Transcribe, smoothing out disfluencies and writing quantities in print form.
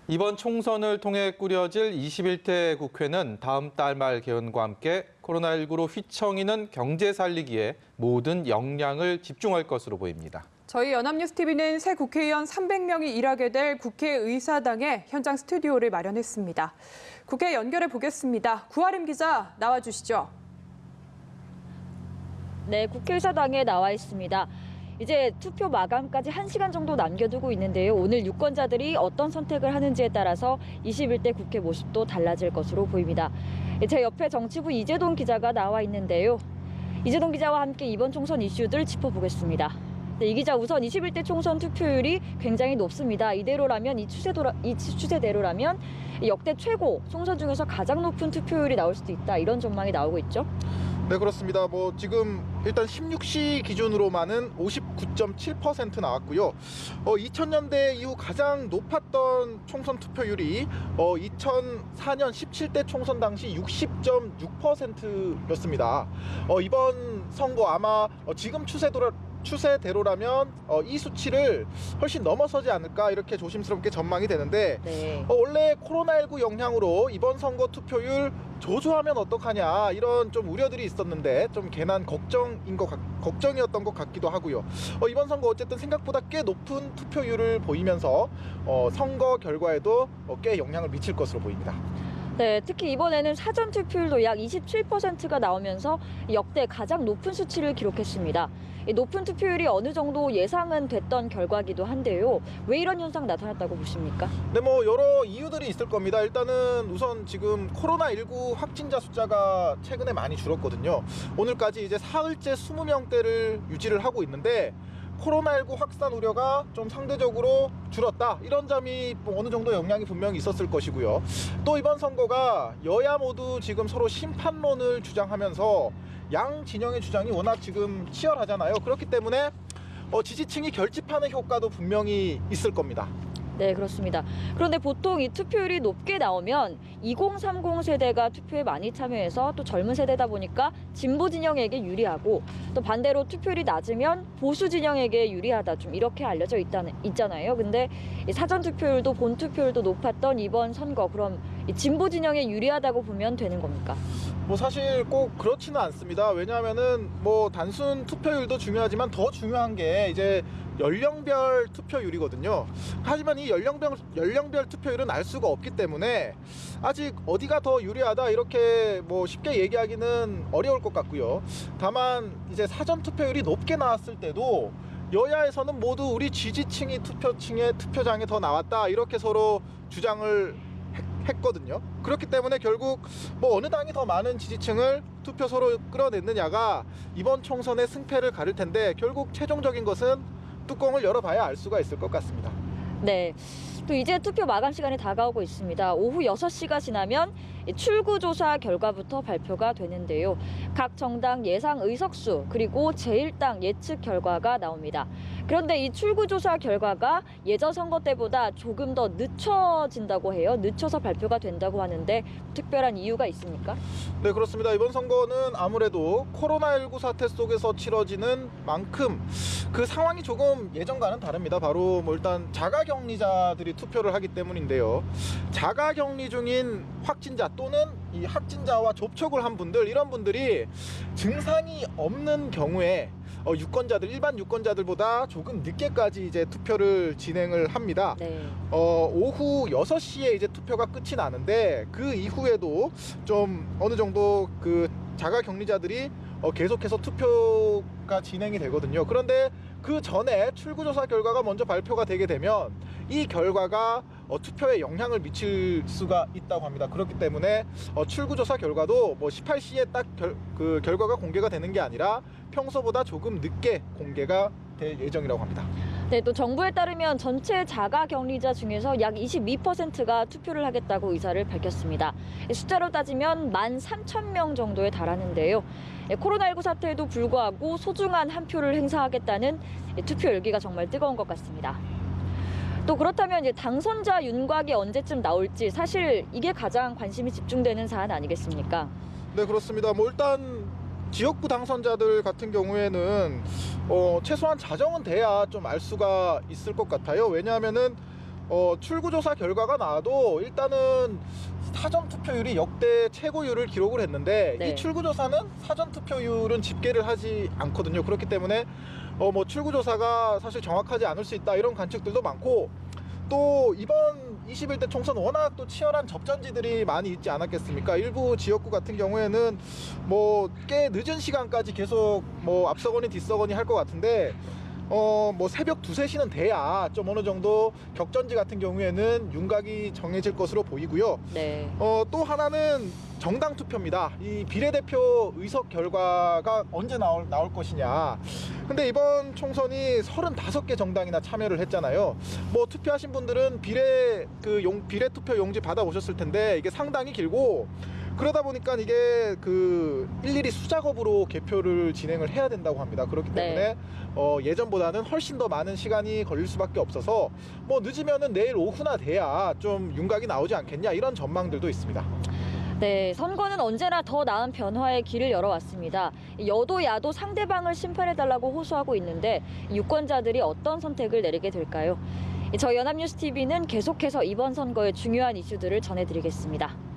이번 총선을 통해 꾸려질 21대 국회는 다음 달 말 개원과 함께 코로나19로 휘청이는 경제 살리기에 모든 역량을 집중할 것으로 보입니다. 저희 연합뉴스TV는 새 국회의원 300명이 일하게 될 국회의사당에 현장 스튜디오를 마련했습니다. 국회 연결해 보겠습니다. 구하림 기자 나와주시죠. 네, 국회의사당에 나와 있습니다. 이제 투표 마감까지 1시간 정도 남겨두고 있는데요. 오늘 유권자들이 어떤 선택을 하는지에 따라서 21대 국회 모습도 달라질 것으로 보입니다. 제 옆에 정치부 이재동 기자가 나와 있는데요. 이재동 기자와 함께 이번 총선 이슈들 짚어보겠습니다. 네, 이 기자, 우선 21대 총선 투표율이 굉장히 높습니다. 이대로라면 이 추세대로라면 역대 최고, 총선 중에서 가장 높은 투표율이 나올 수도 있다, 이런 전망이 나오고 있죠. 네, 그렇습니다. 지금 일단 16시 기준으로만은 59.7% 나왔고요. 2000년대 이후 가장 높았던 총선 투표율이 2004년 17대 총선 당시 60.6%였습니다. 이번 선거 아마 지금 추세대로라면 이 수치를 훨씬 넘어서지 않을까, 이렇게 조심스럽게 전망이 되는데, 네. 원래 코로나19 영향으로 이번 선거 투표율 저조하면 어떡하냐, 이런 좀 우려들이 있었는데 좀 괜한 걱정이었던 것 같기도 하고요. 이번 선거 어쨌든 생각보다 꽤 높은 투표율을 보이면서 선거 결과에도 꽤 영향을 미칠 것으로 보입니다. 네, 특히 이번에는 사전 투표율도 약 27%가 나오면서 역대 가장 높은 수치를 기록했습니다. 이 높은 투표율이 어느 정도 예상은 됐던 결과기도 한데요. 왜 이런 현상 나타났다고 보십니까? 네, 여러 이유들이 있을 겁니다. 일단은 우선 지금 코로나19 확진자 숫자가 최근에 많이 줄었거든요. 오늘까지 이제 사흘째 20명대를 유지를 하고 있는데, 코로나19 확산 우려가 좀 상대적으로 줄었다, 이런 점이 어느 정도 영향이 분명히 있었을 것이고요. 또 이번 선거가 여야 모두 지금 서로 심판론을 주장하면서 양 진영의 주장이 워낙 지금 치열하잖아요. 그렇기 때문에 지지층이 결집하는 효과도 분명히 있을 겁니다. 네, 그렇습니다. 그런데 보통 이 투표율이 높게 나오면 2030 세대가 투표에 많이 참여해서 또 젊은 세대다 보니까 진보 진영에게 유리하고, 또 반대로 투표율이 낮으면 보수 진영에게 유리하다, 좀 이렇게 알려져 있잖아요. 근데 이 사전 투표율도 본 투표율도 높았던 이번 선거, 그럼 이 진보 진영에 유리하다고 보면 되는 겁니까? 사실 꼭 그렇지는 않습니다. 왜냐하면은 단순 투표율도 중요하지만 더 중요한 게 이제 연령별 투표율이거든요. 하지만 이 연령별 투표율은 알 수가 없기 때문에 아직 어디가 더 유리하다, 이렇게 쉽게 얘기하기는 어려울 것 같고요. 다만 이제 사전 투표율이 높게 나왔을 때도 여야에서는 모두 우리 지지층이 투표장에 더 나왔다, 이렇게 서로 주장을 했거든요. 그렇기 때문에 결국 어느 당이 더 많은 지지층을 투표소로 끌어냈느냐가 이번 총선의 승패를 가릴 텐데, 결국 최종적인 것은 뚜껑을 열어봐야 알 수가 있을 것 같습니다. 네. 또 이제 투표 마감 시간이 다가오고 있습니다. 오후 6시가 지나면 출구조사 결과부터 발표가 되는데요. 각 정당 예상 의석수, 그리고 제1당 예측 결과가 나옵니다. 그런데 이 출구조사 결과가 예전 선거 때보다 조금 더 늦춰진다고 해요. 늦춰서 발표가 된다고 하는데 특별한 이유가 있습니까? 네, 그렇습니다. 이번 선거는 아무래도 코로나19 사태 속에서 치러지는 만큼 그 상황이 조금 예전과는 다릅니다. 바로 일단 자가격리자들이 투표를 하기 때문인데요. 자가격리 중인 확진자 또는 이 확진자와 접촉을 한 분들, 이런 분들이 증상이 없는 경우에 일반 유권자들보다 조금 늦게까지 이제 투표를 진행을 합니다. 네. 오후 6시에 이제 투표가 끝이 나는데, 그 이후에도 좀 어느 정도 그 자가격리자들이 계속해서 투표가 진행이 되거든요. 그런데 그 전에 출구조사 결과가 먼저 발표가 되게 되면 이 결과가 투표에 영향을 미칠 수가 있다고 합니다. 그렇기 때문에 출구조사 결과도 18시에 딱 그 결과가 공개가 되는 게 아니라 평소보다 조금 늦게 공개가 될 예정이라고 합니다. 네, 또 정부에 따르면 전체 자가격리자 중에서 약 22%가 투표를 하겠다고 의사를 밝혔습니다. 숫자로 따지면 13,000명 정도에 달하는데요. 코로나19 사태에도 불구하고 소중한 한 표를 행사하겠다는 투표 열기가 정말 뜨거운 것 같습니다. 또 그렇다면 이제 당선자 윤곽이 언제쯤 나올지, 사실 이게 가장 관심이 집중되는 사안 아니겠습니까? 네, 그렇습니다. 일단 지역구 당선자들 같은 경우에는 최소한 자정은 돼야 좀 알 수가 있을 것 같아요. 왜냐하면은 출구조사 결과가 나와도 일단은 사전 투표율이 역대 최고율을 기록을 했는데 네. 이 출구조사는 사전 투표율은 집계를 하지 않거든요. 그렇기 때문에 뭐 출구조사가 사실 정확하지 않을 수 있다 이런 관측들도 많고, 또 이번 21대 총선 워낙 또 치열한 접전지들이 많이 있지 않았겠습니까? 일부 지역구 같은 경우에는 뭐 꽤 늦은 시간까지 계속 뭐 앞서거니 뒤서거니 할 것 같은데, 뭐 새벽 2, 3시는 돼야 좀 어느 정도 격전지 같은 경우에는 윤곽이 정해질 것으로 보이고요. 네. 또 하나는 정당 투표입니다. 이 비례대표 의석 결과가 언제 나올 것이냐. 근데 이번 총선이 35개 정당이나 참여를 했잖아요. 뭐 투표하신 분들은 비례 투표 용지 받아오셨을 텐데 이게 상당히 길고, 그러다 보니까 이게 일일이 수작업으로 개표를 진행을 해야 된다고 합니다. 그렇기 때문에 예전보다는 훨씬 더 많은 시간이 걸릴 수밖에 없어서 뭐 늦으면은 내일 오후나 돼야 좀 윤곽이 나오지 않겠냐 이런 전망들도 있습니다. 네, 선거는 언제나 더 나은 변화의 길을 열어왔습니다. 여도 야도 상대방을 심판해달라고 호소하고 있는데 유권자들이 어떤 선택을 내리게 될까요? 저희 연합뉴스TV는 계속해서 이번 선거의 중요한 이슈들을 전해드리겠습니다.